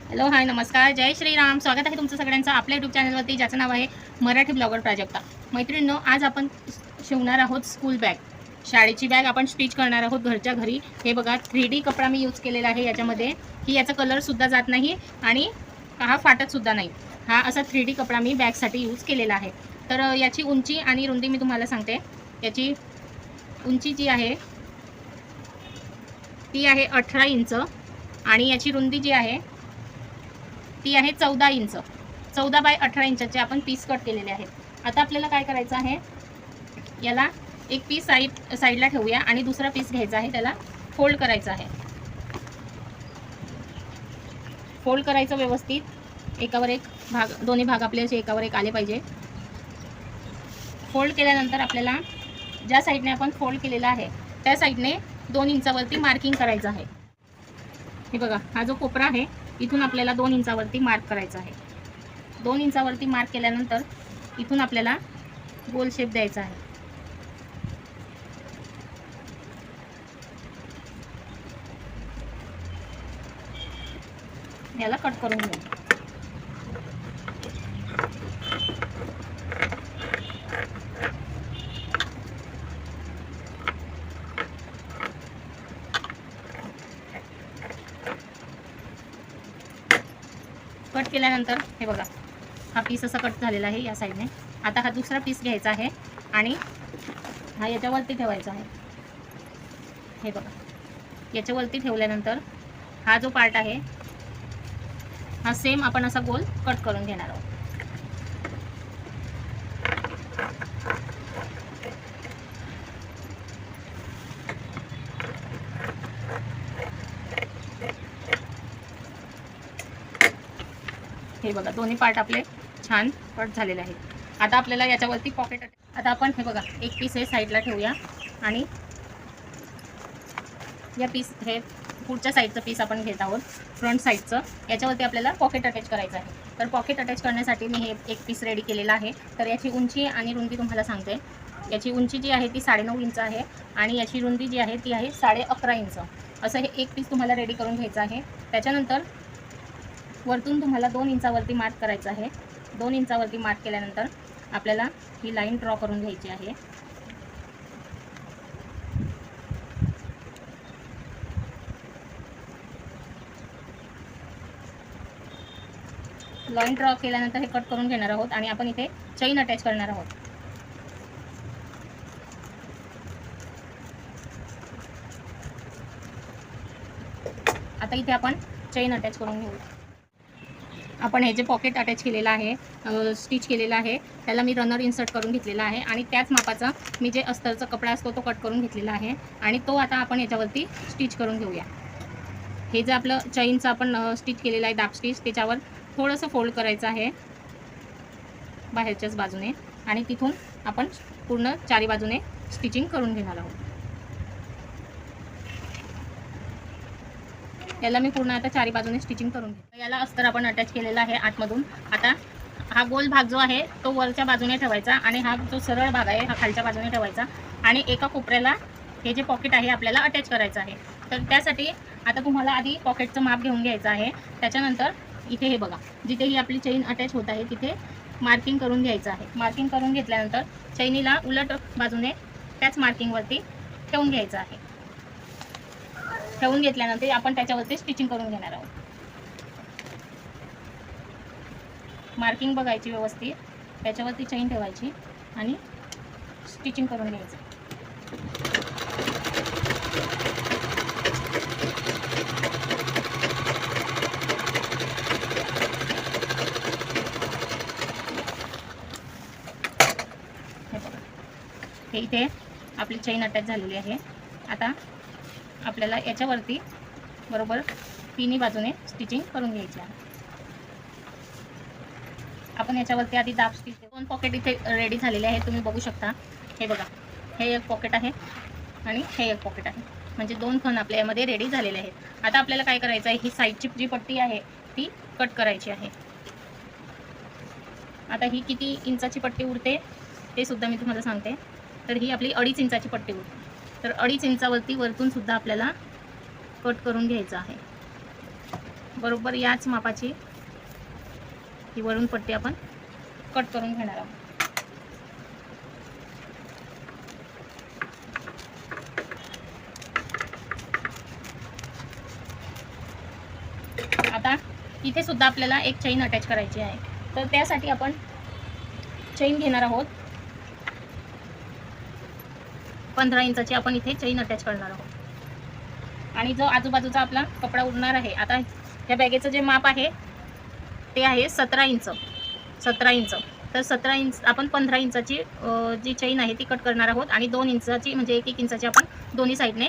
Hello hi नमस्कार जय श्रीराम. स्वागत आहे तुमचं सगळ्यांचं आपल्या यूट्यूब चॅनलवरती ज्याचं नाव आहे मराठी ब्लॉगर प्राजक्ता. मैत्रिणींनो, आज आपण शिवणार आहोत स्कूल बॅग. शाळेची बॅग आपण स्टिच करणार आहोत घरच्या घरी. हे बघा 3D कपडा मी यूज केलेला आहे याच्यामध्ये, की याचा कलरसुद्धा जात नाही आणि हा फाटतसुद्धा नाही. हा असा 3D कपडा मी बॅगसाठी यूज केलेला आहे. तर याची उंची आणि रुंदी मी तुम्हाला सांगते. याची उंची जी आहे ती आहे 18 इंच आणि याची रुंदी जी आहे ती आहे 14 इंच. 14 बाय 18 इंचाचे आपण पीस कट केलेले आहेत. आता आपल्याला काय करायचं आहे, याला एक पीस साईडला ठेवूया आणि दुसरा पीस घ्यायचा आहे, त्याला फोल्ड करायचं आहे. फोल्ड करायचं व्यवस्थित, एकावर एक भाग, दोन्ही भाग आपले असे एकावर एक आले पाहिजे. फोल्ड केल्यानंतर आपल्याला ज्या साईडने आपण फोल्ड केलेला आहे त्या साईडने 2 इंचावरती मार्किंग करायचं आहे. हे बघा, हा जो कोपरा आहे इथून आपल्याला 2 इंचावरती मार्क करायचा आहे. 2 इंचावरती मार्क केल्यानंतर इथून आपल्याला गोल शेप द्यायचा आहे. याला कट करून घेऊ. कट केल्यानंतर हे बघा, हा पीस असा कट झालेला आहे या साईडने. आता हा दुसरा पीस घ्यायचा आहे आणि हा याच्यावरती ठेवायचा आहे. हे बघा, याच्यावरती ठेवल्यानंतर हा जो पार्ट आहे हा सेम आपण असा गोल कट करून घेणार आहोत. हे बघा, दोन्ही पार्ट आपले छान कट झालेले आहेत. आता आपल्याला याच्यावरती पॉकेट, आता आपण हे बघा एक पीस हे साईडला ठेवूया आणि या पीस, हे पुढच्या साईडचं पीस आपण घेत आहोत, फ्रंट साईडचं. याच्यावरती आपल्याला पॉकेट अटॅच करायचं आहे. तर पॉकेट अटॅच करण्यासाठी मी हे एक पीस रेडी केलेला आहे. तर याची उंची आणि रुंदी तुम्हाला सांगते. याची उंची जी आहे ती 9.5 इंच आहे आणि याची रुंदी जी आहे ती आहे 11.5 इंच. असं हे एक पीस तुम्हाला रेडी करून घ्यायचं आहे. त्याच्यानंतर वरतून तुम्हाला 2 इंचावरती मार्क करायचं आहे. 2 इंचावरती मार्क केल्यानंतर आपल्याला ही लाईन ड्रॉ करून घ्यायची आहे. लाईन ड्रॉ केल्यानंतर हे कट करून घेणार आहोत आणि आपण इथे चैन अटॅच करणार आहोत. आता इथे आपण चैन अटॅच करून घेऊ. आपण हे जे पॉकेट अटॅच केलेलं आहे, स्टिच केलेलं आहे, त्याला मी रनर इन्सर्ट करून घेतलेला आहे आणि त्याच मापाचा मी जे अस्तरचा कपडा असतो तो कट करून घेतलेला आहे आणि तो आता आपण याच्यावरती स्टिच करून घेऊया. हे जे आपलं चैनचं आपण स्टिच केलेलं आहे दाब स्टिच, त्याच्यावर थोडंसं फोल्ड करायचं आहे बाहेरच्याच बाजूने आणि तिथून आपण पूर्ण चारी बाजूने स्टिचिंग करून घेणार आहोत. याला मी पूर्ण आता चारी बाजूने स्टिचिंग करून घेते. याला अस्तर आपण अटॅच केलेला आहे आतमधून. आता हा गोल भाग जो आहे तो वरच्या बाजूने ठेवायचा आणि हा जो सरळ भाग आहे हा खालच्या बाजूने ठेवायचा आणि एका कोपऱ्याला हे जे पॉकेट आहे आपल्याला अटॅच करायचं आहे. तर त्यासाठी आता तुम्हाला आधी पॉकेटचं माप घेऊन घ्यायचं आहे. त्याच्यानंतर इथे हे बघा, जिथे ही आपली चेन अटॅच होत आहे तिथे मार्किंग करून घ्यायचं आहे. मार्किंग करून घेतल्यानंतर चैनीला उलट बाजूने त्याच मार्किंगवरती ठेवून घ्यायचं आहे. ठेवून घेतल्यानंतर आपण त्याच्यावरती स्टिचिंग करून घेणार आहोत. मार्किंग बघायची व्यवस्थित, त्याच्यावरती चैन ठेवायची आणि स्टिचिंग करून घ्यायचं. हे इथे आपली चैन अटॅच झालेली आहे. आता आपल्याला याच्यावरती बरोबर तिन्ही बाजूने स्टिचिंग करून घ्यायची आहे. आपण याच्यावरती आधी दाब स्टिच, 2 पॉकेट इथे रेडी झालेले आहेत, तुम्ही बघू शकता. हे बघा, हे एक पॉकेट आहे आणि हे एक पॉकेट आहे, म्हणजे 2 खण आपल्या यामध्ये रेडी झालेले आहेत. आता आपल्याला काय करायचं आहे, ही साईडची जी पट्टी आहे ती कट करायची आहे. आता ही किती इंचाची पट्टी उरते ते सुद्धा मी तुम्हाला सांगते. तर ही आपली 2.5 इंचाची पट्टी उरते. तर 2.5 इंचावरती वरतून सुद्धा आपल्याला कट करून घ्यायचं आहे. बरोबर याच मापाची ही वरून पट्टी आपण कट करून घेणार आहोत. आता इथे सुद्धा आपल्याला एक चेन अटॅच करायची आहे, तर त्यासाठी आपण चेन घेणार आहोत. 15 इंचाची आपण इथे चेन अटॅच करणार आहोत. आणि जो आजूबाजूचा आपला कपडा उरणार आहे, आता या बॅगेचं जे माप आहे ते आहे 17 इंच. 17 इंच तर 17 इंच आपण 15 इंचाची जी चेन आहे ती कट करणार आहोत आणि 2 इंचाची म्हणजे 1-1 इंचाची आपण दोन्ही साईडने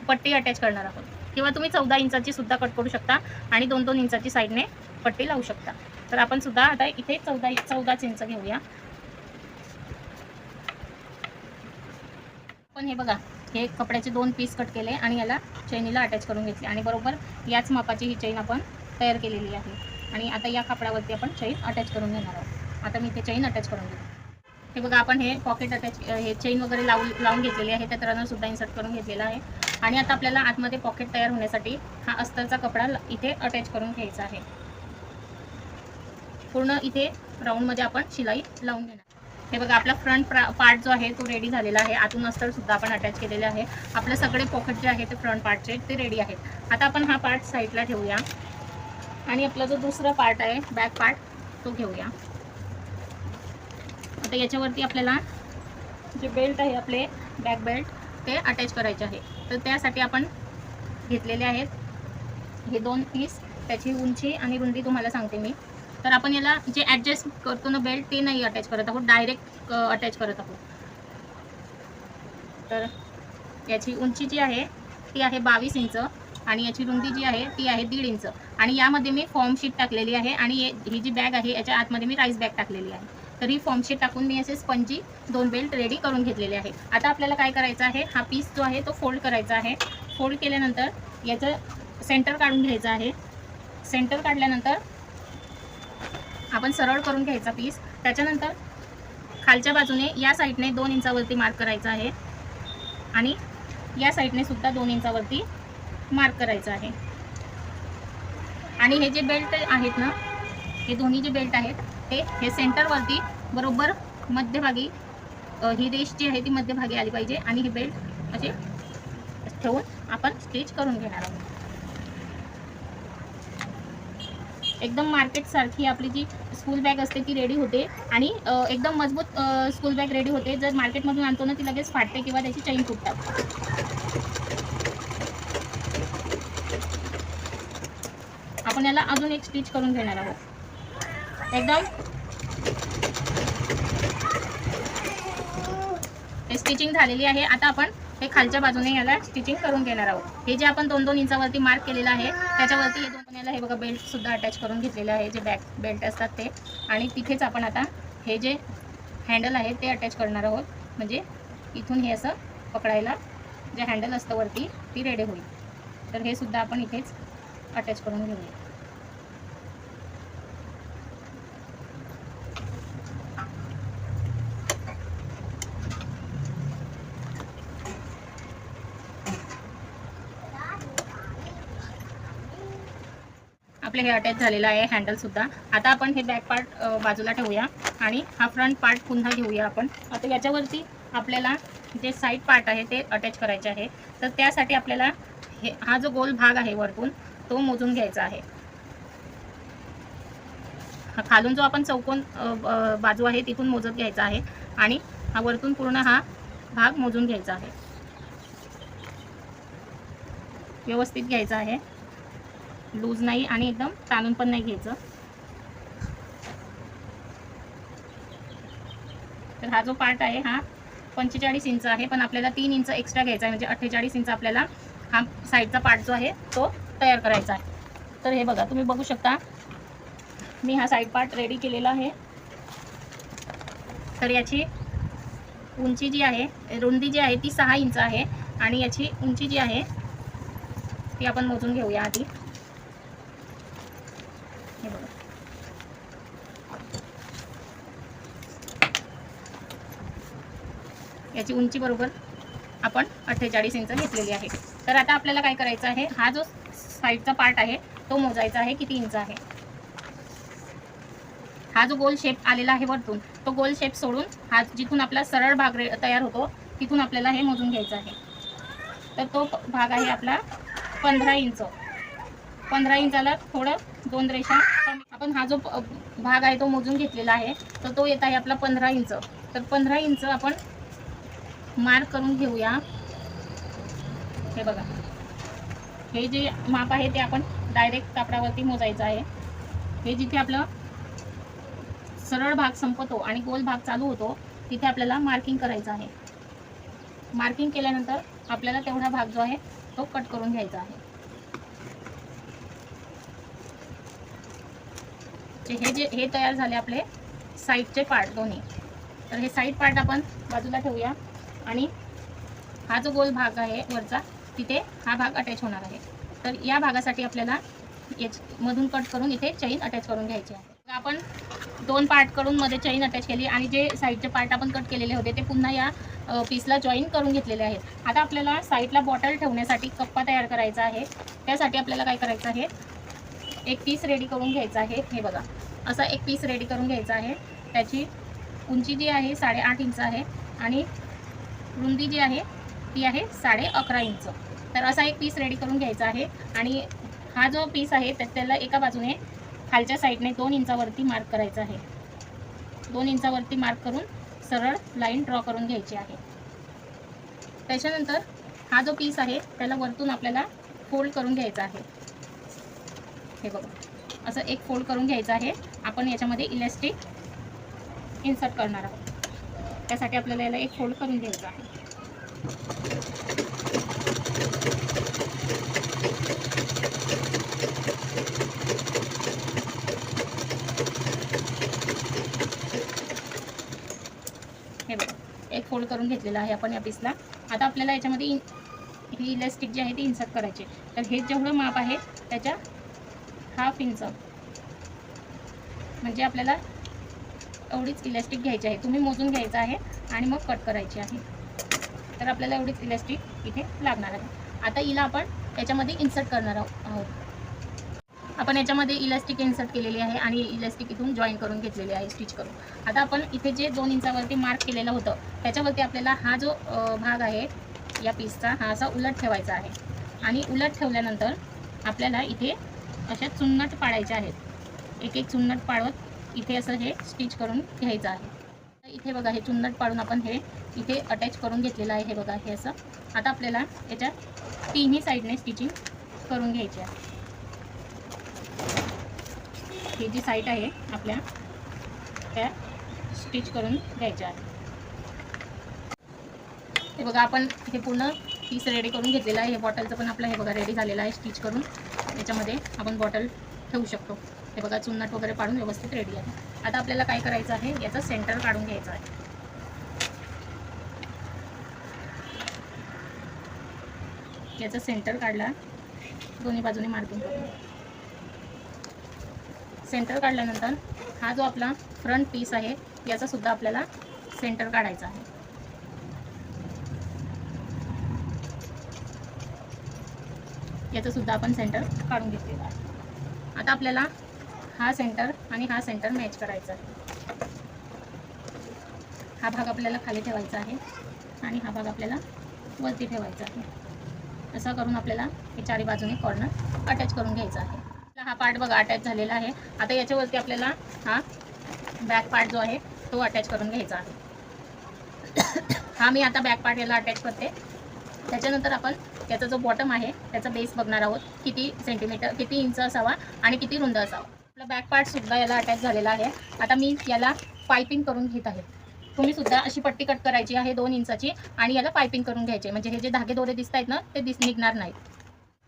पट्टी अटॅच करणार आहोत. किंवा तुम्ही 14 इंचाची सुद्धा कट करू शकता आणि 2-2 इंचाची साईडने पट्टी लावू शकता. तर आपण सुद्धा आता इथे 14 इंच घेऊया. पण हे बघा, हे कपड्याचे 2 पीस कट केले आणि याला चैनीला अटॅच करून घेतले आणि बरोबर याच मापाची ही चैन आपण तयार केलेली आहे. आणि आता या कपड्यावरती आपण चैन अटॅच करून घेणार आहोत. आता मी इथे चैन अटॅच करून घेते. हे बघा, आपण हे पॉकेट अटॅच हे चेन वगैरे लावून घेतलेली आहे, त्यात रनर सुद्धा इन्सर्ट करून घेतलेला आहे. आणि आता आपल्याला आतमध्ये पॉकेट तयार होण्यासाठी हा अस्तरचा कपडा इथे अटॅच करून घ्यायचा आहे. पूर्ण इथे राऊंडमध्ये आपण शिलाई लावून घेणार. हे बघा, आपला फ्रंट पार्ट जो आहे तो रेडी झालेला आहे. आतून अस्तर सुद्धा आपण अटॅच केलेले आहे. आपले सगळे पॉकेट जे आहे ते फ्रंट पार्टचे ते रेडी आहेत. आता आपण हा पार्ट साईडला ठेवूया आणि आपला जो दुसरा पार्ट आहे बॅक पार्ट तो घेऊया. आता याच्यावरती आपल्याला जे बेल्ट आहे आपले बॅक बेल्ट ते अटॅच करायचे आहे. तर त्यासाठी आपण घेतलेले आहेत हे 2 पीस. त्याची उंची आणि रुंदी तुम्हाला सांगते मी. तर आपण याला जे ॲडजस्ट करतो ना बेल्ट ते नाही अटॅच करत आहोत, डायरेक्ट अटॅच करत आहोत. तर याची उंची जी आहे ती आहे 22 इंच आणि याची रुंदी जी आहे ती आहे 1.5 इंच. आणि यामध्ये मी फॉर्म शीट टाकलेली आहे आणि ही जी बॅग आहे याच्या आतमध्ये मी राईस बॅग टाकलेली आहे. तर ही फॉर्म शीट टाकून मी असे स्पंजी 2 बेल्ट रेडी करून घेतलेले आहे. आता आपल्याला काय करायचं आहे, हा पीस जो आहे तो फोल्ड करायचा आहे. फोल्ड केल्यानंतर याचं सेंटर काढून घ्यायचं आहे. सेंटर काढल्यानंतर आपण सरळ करून घ्यायचा पीस. त्याच्यानंतर खालच्या बाजूने या साईडने 2 इंचावरती मार्क करायचा आहे आणि या साईडने सुद्धा 2 इंचावरती मार्क करायचं आहे. आणि हे जे बेल्ट आहेत ना, हे दोन्ही जे बेल्ट आहेत हे सेंटरवरती बरोबर मध्यभागी ही रेष जी आहे ती मध्यभागी आली पाहिजे आणि हे बेल्ट असे ठेवून आपण स्टिच करून घेणार आहोत. एकदम मार्केटसारखी आपली जी स्कूल बॅग असते ती रेडी होते आणि एकदम मजबूत स्कूल बॅग रेडी होते. जर मार्केटमधून आणतो ना ती लगेच फाटते किंवा त्याची चैन तुटतात. आपण याला अजून एक स्टिच करून घेणार आहोत. एकदम हे स्टिचिंग झालेली आहे. आता आपण हे खालच्या बाजूने याला स्टिचिंग करून घेणार आहोत. हे जे आपण 2-2 इंचावरती मार्क केलेलं आहे त्याच्यावरती हे 2 याला हे बघा बेल्ट सुद्धा अटॅच करून घेतलेले आहे, जे बॅक बेल्ट असतात ते. आणि तिथेच आपण आता हे जे हँडल आहे ते अटॅच करणार आहोत. म्हणजे इथून हे असं पकडायला जे हँडल असतं वरती ती रेडी होईल. तर हे सुद्धा आपण इथेच अटॅच करून घेऊया. आपले हे अटॅच झालेलं आहे हँडल सुद्धा. आता आपण हे बॅक पार्ट बाजूला ठेवूया आणि हा फ्रंट पार्ट पुन्हा घेऊया आपण. आता याच्यावरती आपल्याला जे साईड पार्ट आहे ते अटॅच करायचे आहे. तर त्यासाठी आपल्याला हा जो गोल भाग आहे वरतून तो मोजून घ्यायचा आहे. खालून जो आपण चौकोन बाजू आहे तिथून मोजत घ्यायचा आहे आणि हा वरतून पूर्ण हा भाग मोजून घ्यायचा आहे. व्यवस्थित घ्यायचा आहे, लूज नाही आणि एकदम ताणून पण नाही घ्यायचं. तर हा जो पार्ट आहे हा 45 इंच आहे, पण आपल्याला 3 इंच एक्स्ट्रा घ्यायचा आहे. म्हणजे 48 इंच आपल्याला हा साईडचा पार्ट जो आहे तो तयार करायचा आहे. तर हे बघा, तुम्ही बघू शकता मी हा साईड पार्ट रेडी केलेला आहे. तर याची उंची जी आहे, रुंदी जी आहे ती 6 इंच आहे आणि याची उंची जी आहे ती आपण मोजून घेऊया आधी. हे बघा, याची उंची बरोबर आपण 48 इंच घेतलेली आहे. तर आता आपल्याला काय करायचं आहे, हा जो साईडचा पार्ट आहे तो मोजायचा आहे किती इंच आहे. हा जो गोल शेप आलेला आहे वरतून, तो गोल शेप सोडून हा जिथून आपला सरळ भाग तयार होतो तिथून आपल्याला हे मोजून घ्यायचं आहे. तर तो भाग आहे आपला 15 इंच. 15 इंचाला थोडं 2 रेषा आपण हा जो भाग आहे तो मोजून घेतलेला आहे, तर तो येत आहे आपला 15 इंच. तर 15 इंच आपण मार्क करून घेऊया. हे बघा, हे जे माप आहे ते आपण डायरेक्ट कापडावरती मोजायचं आहे. हे जिथे आपलं सरळ भाग संपतो आणि गोल भाग चालू होतो तिथे आपल्याला मार्किंग करायचं आहे. मार्किंग केल्यानंतर आपल्याला तेवढा भाग जो आहे तो कट करून घ्यायचा आहे. हे तयार झाले आपले साईडचे पार्ट दोन्ही. तर हे साईड पार्ट आपण बाजूला ठेवूया आणि हा जो गोल भाग आहे वरचा तिथे हा भाग अटॅच होणार आहे. तर या भागासाठी आपल्याला मधून कट करून इथे चैन अटॅच करून घ्यायची आहे. आपण 2 पार्ट करून मध्ये चैन अटॅच केली आणि जे साईडचे पार्ट आपण कट केलेले होते ते पुन्हा या पीसला जॉईन करून घेतलेले आहेत. आता आपल्याला साईडला बॉटल ठेवण्यासाठी कप्पा तयार करायचा आहे. त्यासाठी आपल्याला काय करायचं आहे, एक पीस रेडी करून घ्यायचा आहे. हे बघा, असा एक पीस रेडी करून घ्यायचा आहे. त्याची उंची जी आहे 8.5 इंच आहे आणि रुंदी जी आहे ती आहे 11.5 इंच. तर असा एक पीस रेडी करून घ्यायचा आहे आणि हा जो पीस आहे त्याला एका बाजूने खालच्या साईडने 2 इंचावरती मार्क करायचा आहे. 2 इंचावरती मार्क करून सरळ लाईन ड्रॉ करून घ्यायची आहे. त्याच्यानंतर हा जो पीस आहे त्याला वरतून आपल्याला फोल्ड करून घ्यायचा आहे. हे बघा, असं एक फोल्ड करून घ्यायचं आहे. आपण याच्यामध्ये इलास्टिक इन्सर्ट करणार आहोत. त्यासाठी आपल्याला याला एक फोल्ड करून घ्यायचं आहे. हे बघा, एक फोल्ड करून घेतलेला आहे आपण या पीसला. आता आपल्याला याच्यामध्ये ही इलास्टिक जी आहे ती इन्सर्ट करायची. तर हे जेवढं माप आहे त्याच्या 1/2 इंच म्हणजे आपल्याला एवढीच इलास्टिक घ्यायची आहे. तुम्ही मोजून घ्यायचं आहे आणि मग कट करायची आहे. तर आपल्याला एवढीच इलास्टिक इथे लागणार आहे. आता हिला आपण याच्यामध्ये इन्सर्ट करणार आहोत. आपण याच्यामध्ये इलास्टिक इन्सर्ट केलेली आहे आणि इलास्टिक इथून जॉईन करून घेतलेली आहे स्टिच करून. आता आपण इथे जे 2 इंचावरती मार्क केलेलं होतं त्याच्यावरती आपल्याला हा जो भाग आहे या पीसचा हा असा उलट ठेवायचा आहे आणि उलट ठेवल्यानंतर आपल्याला इथे अशा चुन्नट पाडायच्या आहेत. एक एक चुन्नट पाडत इथे असं हे स्टिच करून घ्यायचं आहे. इथे बघा, हे चुन्नट पाडून आपण हे इथे अटॅच करून घेतलेलं आहे. हे बघा, हे असं. आता आपल्याला याच्या तिन्ही साईडने स्टिचिंग करून घ्यायची आहे. ही जी साईड आहे आपल्या त्या स्टिच करून घ्यायच्या आहे. हे बघा, आपण हे पूर्ण पीस रेडी करून घेतलेला आहे. हे बॉटलचं पण आपलं हे बघा रेडी झालेलं आहे. स्टिच करून याच्यामध्ये आपण बॉटल ठेवू शकतो. हे बघा, चुन्नट वगैरे पाडून व्यवस्थित रेडी आहे. आता आपल्याला काय करायचं आहे, याचं सेंटर काढून घ्यायचं आहे. याचं सेंटर काढला, दोन्ही बाजूने मार्किंग करून. सेंटर काढल्यानंतर हा जो आपला फ्रंट पीस आहे याचा सुद्धा आपल्याला सेंटर काढायचा आहे. याचं सुद्धा आपण सेंटर काढून घेतलेलं आहे. आता आपल्याला हा सेंटर आणि हा सेंटर मॅच करायचा आहे. हा भाग आपल्याला खाली ठेवायचा आहे आणि हा भाग आपल्याला वरती ठेवायचा आहे. असं करून आपल्याला हे चारी बाजूने कॉर्नर अटॅच करून घ्यायचा आहे. हा पार्ट बघा अटॅच झालेला आहे. आता याच्यावरती आपल्याला हा बॅक पार्ट जो आहे तो अटॅच करून घ्यायचा आहे. हा मी आता बॅक पार्ट याला अटॅच करते. त्याच्यानंतर आपण याचा जो बॉटम आहे त्याचा बेस बघणार आहोत, किती सेंटीमीटर, किती इंच असावा आणि किती रुंद असावा. आपला बॅक पार्ट सुद्धा याला अटॅच झालेला आहे. आता मी याला पायपिंग करून घेत आहे. तुम्ही सुद्धा अशी पट्टी कट करायची आहे 2 इंचाची आणि याला पायपिंग करून घ्यायचे, म्हणजे हे जे धागे दोरे दिसत आहेत ना ते निघणार नाहीत.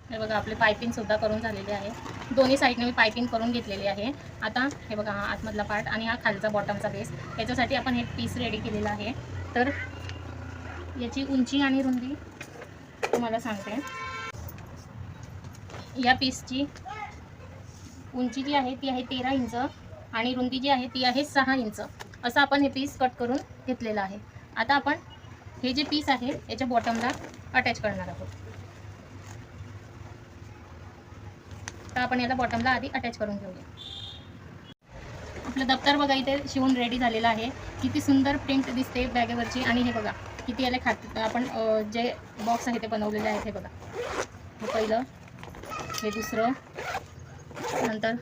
हे बघा, आपले पायपिंग सुद्धा करून झालेले आहे. दोन्ही साईडने मी पायपिंग करून घेतलेली आहे. आता हे बघा, हा आतमधला पार्ट आणि हा खालचा बॉटमचा बेस, याच्यासाठी आपण हे पीस रेडी केलेला आहे. तर याची उंची आणि रुंदी तुम्हाला सांगते. या पीसची उंची जी आहे ती आहे 13 इंच आणि रुंदी जी आहे ती आहे 6 इंच. असं आपण हे पीस कट करून घेतलेलं आहे. आता आपण हे जे पीस आहे याच्या बॉटमला अटॅच करणार आहोत. तर आपण याला बॉटमला आधी अटॅच करून घेऊया. आपलं दप्तर बघा इथे शिवून रेडी झालेलं आहे. किती सुंदर प्रिंट दिसते बॅगेवरची. आणि हे बघा किती याला खात आपण जे बॉक्स आहे ते बनवलेले आहेत. हे बघा, हे पहिलं, हे दुसरं, नंतर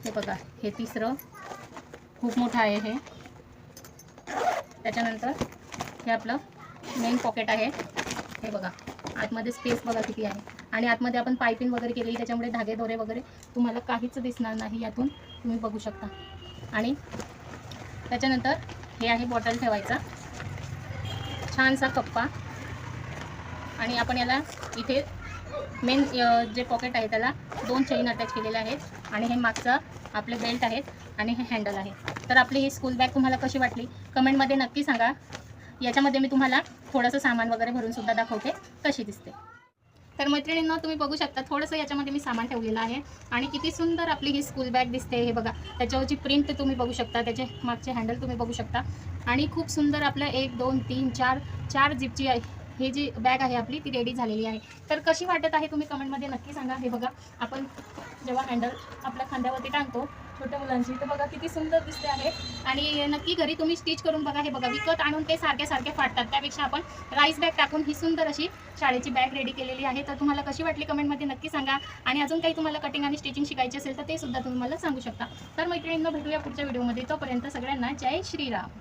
हे बघा हे तिसरं, खूप मोठं आहे हे. त्याच्यानंतर हे आपलं मेन पॉकेट आहे. हे बघा आतमध्ये स्पेस बघा किती आहे. आणि आतमध्ये आपण पायपिंग वगैरे केलेली, त्याच्यामुळे धागे दोरे वगैरे तुम्हाला काहीच दिसणार नाही यातून, तुम्ही बघू शकता. आणि त्याच्यानंतर हे आहे बॉटल ठेवायचा, छानसा कप्पा. आणि आपण याला इथे मेन जे पॉकेट आहे त्याला 2 चेन अटॅच केलेल्या आहेत. आणि हे मागचं आपले बेल्ट आहेत आणि हे हँडल आहे. तर आपली ही स्कूल बॅग तुम्हाला कशी वाटली कमेंटमध्ये नक्की सांगा. याच्यामध्ये मी तुम्हाला थोडंसं सामान वगैरे भरून सुद्धा दाखवते कशी दिसते. तर मैत्रिणींनो, तुम्ही बघू शकता थोडंसं याच्यामध्ये मी सामान ठेवलेलं आहे. आणि किती सुंदर आपली ही स्कूल बॅग दिसते. हे बघा त्याच्यावरची प्रिंट तुम्ही बघू शकता, त्याचे मागचे हँडल तुम्ही बघू शकता. आणि खूप सुंदर आपलं 1 2 3 4 जिपची हे जी बॅग आहे आपली ती रेडी झालेली आहे. तर कशी वाटत आहे तुम्ही कमेंटमध्ये नक्की सांगा. हे बघा आपण जेव्हा हँडल आपल्या खांद्यावरती टांगतो छोट्या मुलांची, तर बघा किती सुंदर दिसते आहे. आणि नक्की घरी तुम्ही स्टिच करून बघा. हे बघा विकत आणून ते सारखे सारखे फाटतात, त्यापेक्षा आपण राईस बॅग टाकून ही सुंदर अशी शाळेची बॅग रेडी केलेली आहे. तर तुम्हाला कशी वाटली कमेंटमध्ये नक्की सांगा. आणि अजून काही तुम्हाला कटिंग आणि स्टिचिंग शिकायची असेल तर ते सुद्धा तुम्ही मला सांगू शकता. तर मैत्रिणींना भेटूया पुढच्या व्हिडिओमध्ये. तोपर्यंत सगळ्यांना जय श्रीराम.